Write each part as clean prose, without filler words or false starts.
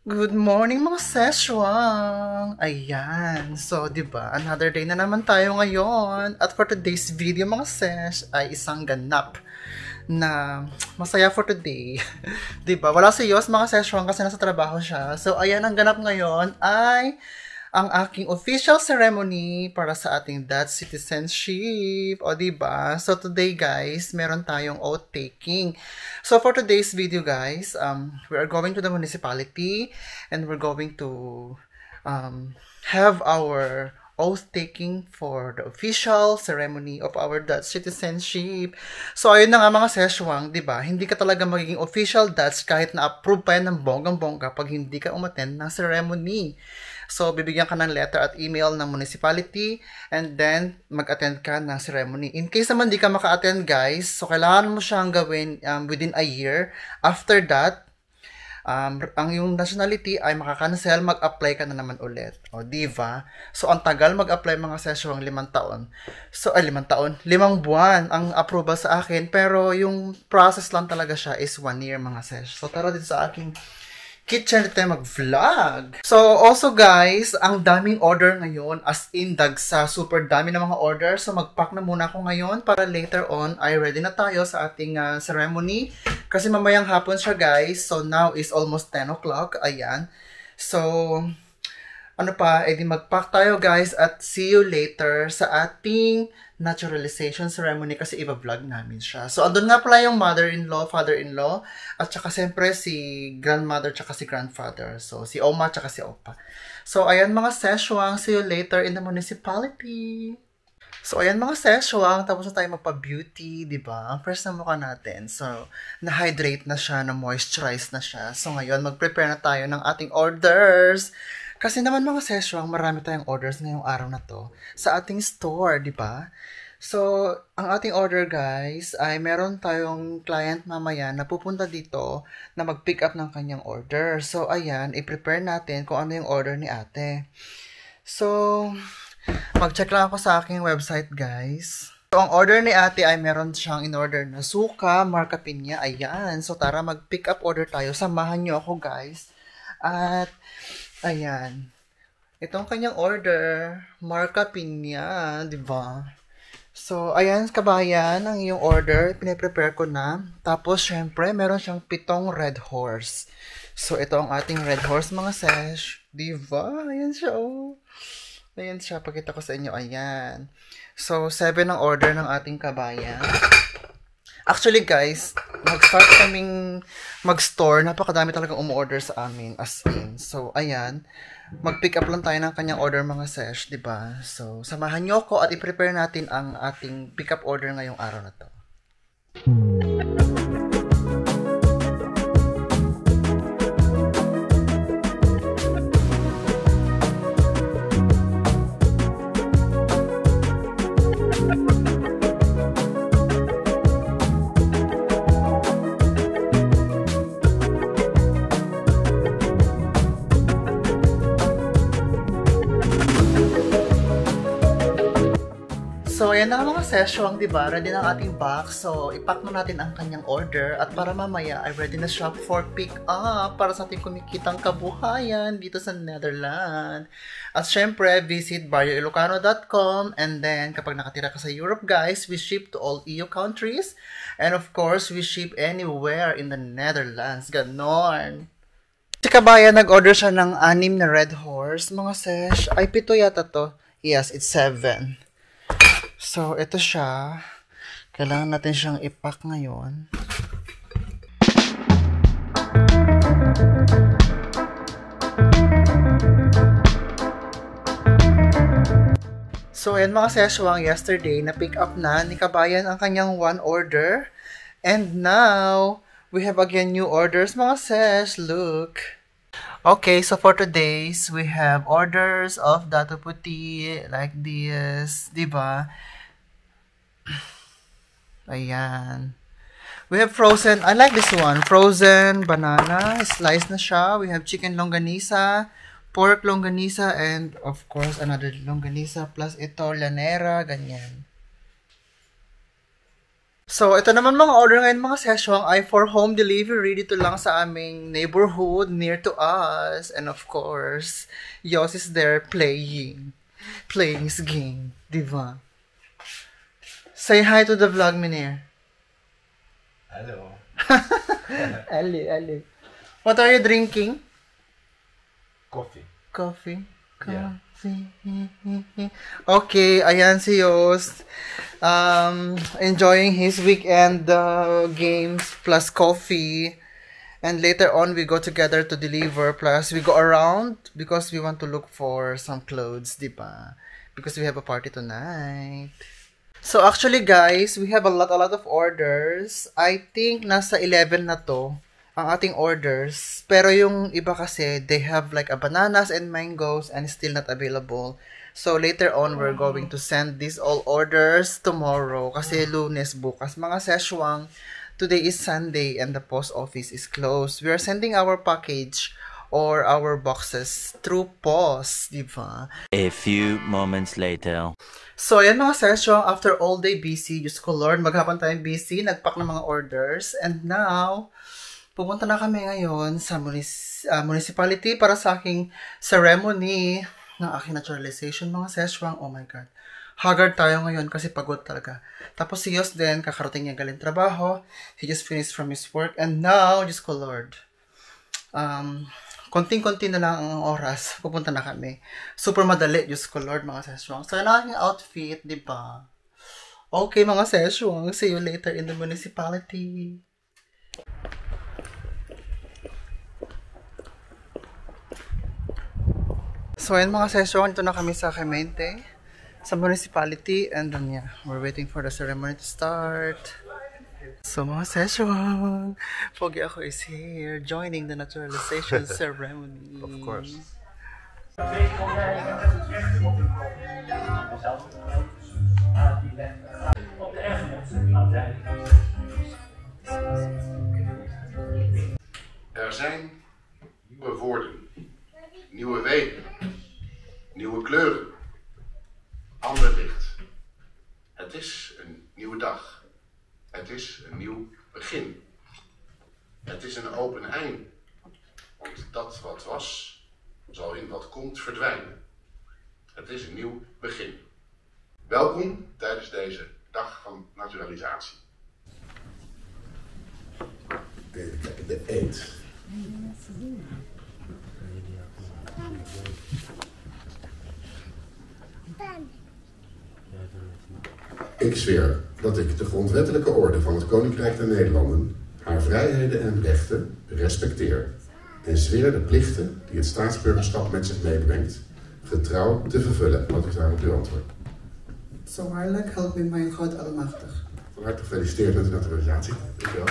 Good morning mga seswang! Ayan. So, di ba another day na naman tayo ngayon. At for today's video mga sesh ay isang ganap na masaya for today. Di ba? Wala si Yos mga seswang kasi nasa trabaho siya. So, ayan ang ganap ngayon ay ang aking official ceremony para sa ating Dutch citizenship. O, diba? So, today, guys, meron tayong oath taking. So, for today's video, guys, we are going to the municipality and we're going to have our oath taking for the official ceremony of our Dutch citizenship. So, ayun na nga mga seswang, di ba? Hindi ka talaga magiging official Dutch kahit na-approve pa yan ng bonggang-bongga pag hindi ka umattend ng ceremony. So, bibigyan ka ng letter at email ng municipality and then mag-attend ka ng ceremony. In case naman di ka maka-attend, guys, so kailangan mo siyang gawin within a year. After that, ang yung nationality ay makakancel, mag-apply ka na naman ulit. O, diba? So, ang tagal mag-apply mga session 5 taon. So, 5 taon, 5 buwan ang approval sa akin. Pero, yung process lang talaga siya is 1 year mga session. So, tara dito sa aking kitchen tayo mag-vlog. So, also guys, ang daming order ngayon, as in dagsa, super dami ng mga order. So, mag-pack na muna ako ngayon para later on ay ready na tayo sa ating ceremony. Kasi mamayang hapon siya guys. So, now is almost 10 o'clock. Ayan. So, ano pa, edi mag-pack tayo guys at see you later sa ating naturalization ceremony kasi iba-vlog namin siya. So, andun nga pala yung mother-in-law, father-in-law, at saka siyempre si grandmother tsaka si grandfather. So, si Oma tsaka si Opa. So, ayan mga seswang, see you later in the municipality. So, ayan mga seswang, tapos na tayo magpa-beauty, di ba? Ang first na mukha natin. So, na-hydrate na siya, na-moisturize na siya. So, ngayon, mag-prepare na tayo ng ating orders. Kasi naman mga seswang, marami tayong orders ngayong araw na to sa ating store, di ba? So, ang ating order guys ay meron tayong client mamaya na pupunta dito na mag-pick up ng kanyang order. So, ayan, i-prepare natin kung ano yung order ni ate. So, mag-check lang ako sa aking website guys. So, ang order ni ate ay meron siyang in-order na suka, marca pinya, ayan. So, tara mag-pick up order tayo. Samahan nyo ako guys. At, ayan. Itong kanyang order, marca pinya, di ba? So, ayan, kabayan, ang iyong order, piniprepare ko na. Tapos, syempre, meron siyang 7 red horse. So, ito ang ating red horse, mga sesh. Di ba? Ayan siya, oh. Ayan siya, pakita ko sa inyo, ayan. So, 7 ang order ng ating kabayan. Actually, guys, mag-start kaming mag-store. Napakadami talagang umu-order sa amin, as in. So, ayan. Mag-pick up lang tayo ng kanyang order mga sesh, di ba? So, samahan nyo ako at i-prepare natin ang ating pick up order ngayong araw na to. So, ayan na mga session, di ba? Ready na ang ating box. So, ipack na natin ang kanyang order at para mamaya ay ready na siya for pick up para sa ating kumikitang kabuhayan dito sa Netherlands. At syempre, visit barrioilocano.com and then kapag nakatira ka sa Europe, guys, we ship to all EU countries and of course, we ship anywhere in the Netherlands. Ganon. Si kabayan, nag-order siya ng 6 na red horse. Mga sesh, ay 7 yata to. Yes, it's 7. So, ito siya. Kailangan natin siyang ipack ngayon. So, ayan mga seswang, yesterday, na-pick up na ni kabayan ang kanyang 1 order. And now, we have again new orders mga sesh. Look. Okay, so for today's, we have orders of Dato Puti, like this, diba? Ayan. We have frozen, I like this one, frozen banana, sliced na siya. We have chicken longanisa, pork longanisa, and of course, another longanisa, plus ito, lanera, ganyan. So, ito naman mga order ngayon mga session ay for home delivery dito lang sa aming neighborhood near to us. And of course, Yos is there playing his game. Diba? Say hi to the vlog, Minir. Hello. Ali. What are you drinking? Coffee. Coffee. Yeah. Okay, ayan si Yos. Enjoying his weekend games plus coffee. And later on, we go together to deliver. Plus, we go around because we want to look for some clothes, di ba? Because we have a party tonight. So actually guys, we have a lot of orders. I think nasa 11 na to ang ating orders. Pero yung iba kasi, they have like a bananas and mangoes and still not available. So later on, we're going to send these all orders tomorrow. Kasi Lunes bukas. Mga seswang, today is Sunday and the post office is closed. We are sending our package or our boxes through post, diba? A few moments later. So, ayan mga session, after all day busy, Diyos ko Lord, maghapon tayong busy, nagpack ng mga orders, and now, pupunta na kami ngayon sa municipality para sa aking ceremony ng aking naturalization, mga session. Oh my God. Haggard tayo ngayon kasi pagod talaga. Tapos si Yos din, kakarating niya galing trabaho. He just finished from his work, and now, Diyos ko Lord, konting-konti na lang ang oras, pupunta na kami. Super madali, Diyos ko Lord, mga session. So, na aking outfit, di ba? Okay, mga session. See you later in the municipality. So, ayan mga session, ito na kami sa Clemente, sa municipality, and then yeah, we're waiting for the ceremony to start. So mga session, Pogi ako is here, joining the naturalization ceremony. Of course. Er zijn nieuwe woorden, nieuwe wegen, nieuwe kleuren, ander licht. Het is een nieuwe dag. Het is een nieuw begin. Het is een open einde. Want dat wat was, zal in wat komt verdwijnen. Het is een nieuw begin. Welkom tijdens deze dag van naturalisatie. De eet. Ik zweer dat ik de grondwettelijke orde van het Koninkrijk der Nederlanden, haar vrijheden en rechten, respecteer. En zweer de plichten die het staatsburgerschap met zich meebrengt, getrouw te vervullen. Wat is daarop uw antwoord? Zo waarlijk, help me mijn God almachtig. Van harte gefeliciteerd met de naturalisatie. Dankjewel.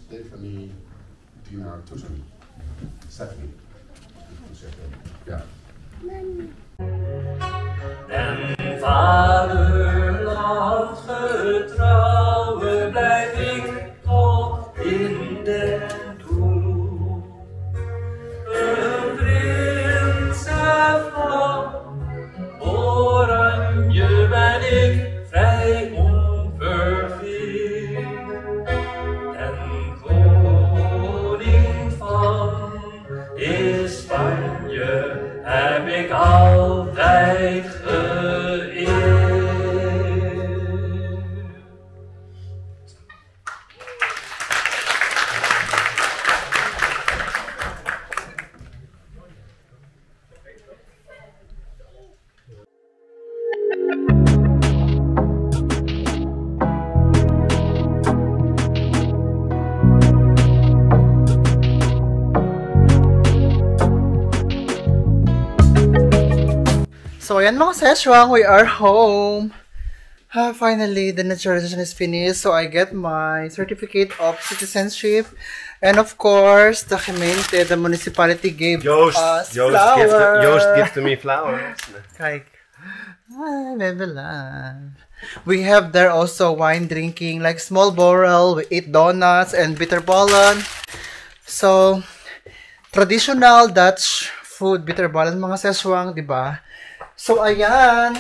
Stephanie Dina Toesen. Stephanie. Ja. En vaderland getrouwe blijf ik tot in den doel. Een prinsenvlag, oranje ben ik vrij onverveeld. En koning van Spanje heb ik altijd geëerd. So, ayan mga session, we are home. Finally, the naturalization is finished, so I get my certificate of citizenship. And of course, the Clemente, the municipality gave us flowers. Joost gives to me flowers. Kijk. Baby love. We have there also wine drinking, like small borrel. We eat donuts and bitterballen. So, traditional Dutch food, bitter balance, mga seswang, di ba? So, ayan,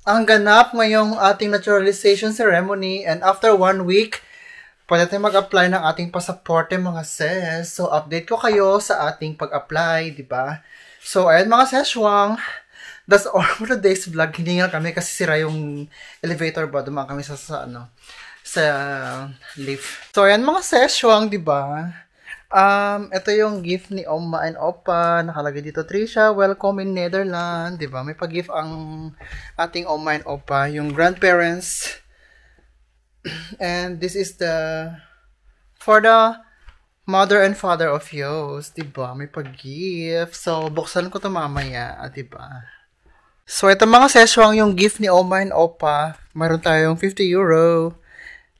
ang ganap ngayong ating naturalization ceremony, and after 1 week, pwede tayo mag-apply ng ating pasaporte, mga ses. So, update ko kayo sa ating pag-apply, di ba? So, ayan mga seswang, that's all for today's vlog. Hiningal kami kasi sira yung elevator ba, dumaan kami sa lift. So, ayan mga seswang, di ba? Ito yung gift ni Oma and Opa. Nakalagay dito, Trisha, welcome in Netherlands. Diba? May pag-gift ang ating Oma and Opa. Yung grandparents. And this is for the mother and father of yours. Diba? May pag-gift. So, buksan ko ito mamaya. Diba? So, ito mga seswang yung gift ni Oma and Opa. Mayroon tayong €50.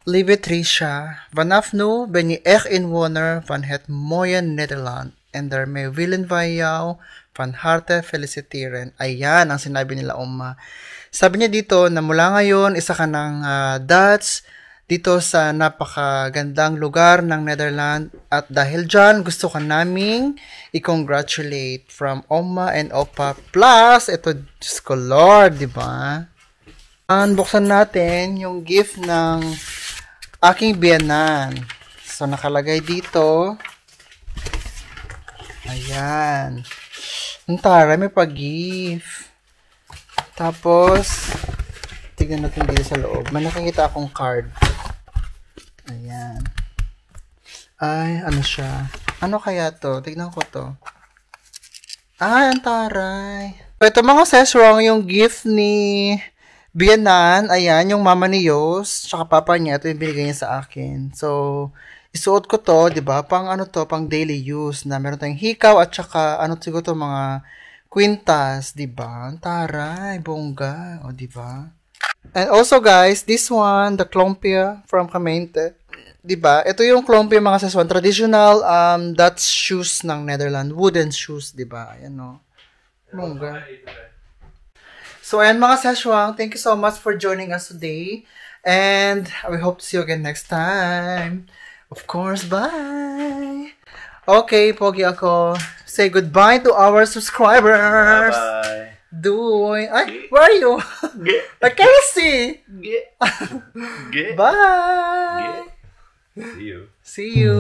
Lieve Trisha, vanaf nu ben je echt inwoner van het mooie Nederland en daarmee willen wij jou van harte feliciteren. Ayan ang sinabi nila Oma. Sabi niya dito na mula ngayon isa ka ng Dutch dito sa napakagandang lugar ng Netherlands at dahil dyan gusto ka naming i-congratulate from Oma and Opa. Plus, ito, Diyos ko Lord, di ba? Unboxan natin yung gift ng aking biyanan. So, nakalagay dito. Ayan. Ang tara, may pag-gift. Tapos, tignan natin dito sa loob. May nakikita akong card. Ayan. Ay, ano siya? Ano kaya to? Tignan ko to. Ay, ang taray. Ito mga seswang yung gift ni biyanan, ayan, yung mama ni Yos, tsaka papa niya, ito yung binigay niya sa akin. So, isuot ko to, di ba? Pang ano to, pang daily use na meron tayong hikaw at tsaka ano siguro to, mga kwintas, di ba? Taray, bongga, o di ba? And also guys, this one, the Klompia from Kamente, di ba? Ito yung Klompia mga seswan, traditional Dutch shoes ng Netherlands, wooden shoes, di ba? Ayan no. Bongga. So, ayan mga seswang, thank you so much for joining us today. And we hope to see you again next time. Of course, bye! Okay, pogi ako. Say goodbye to our subscribers. Bye. Doy. Ay, where are you? I can't see. Bye! See you. See you.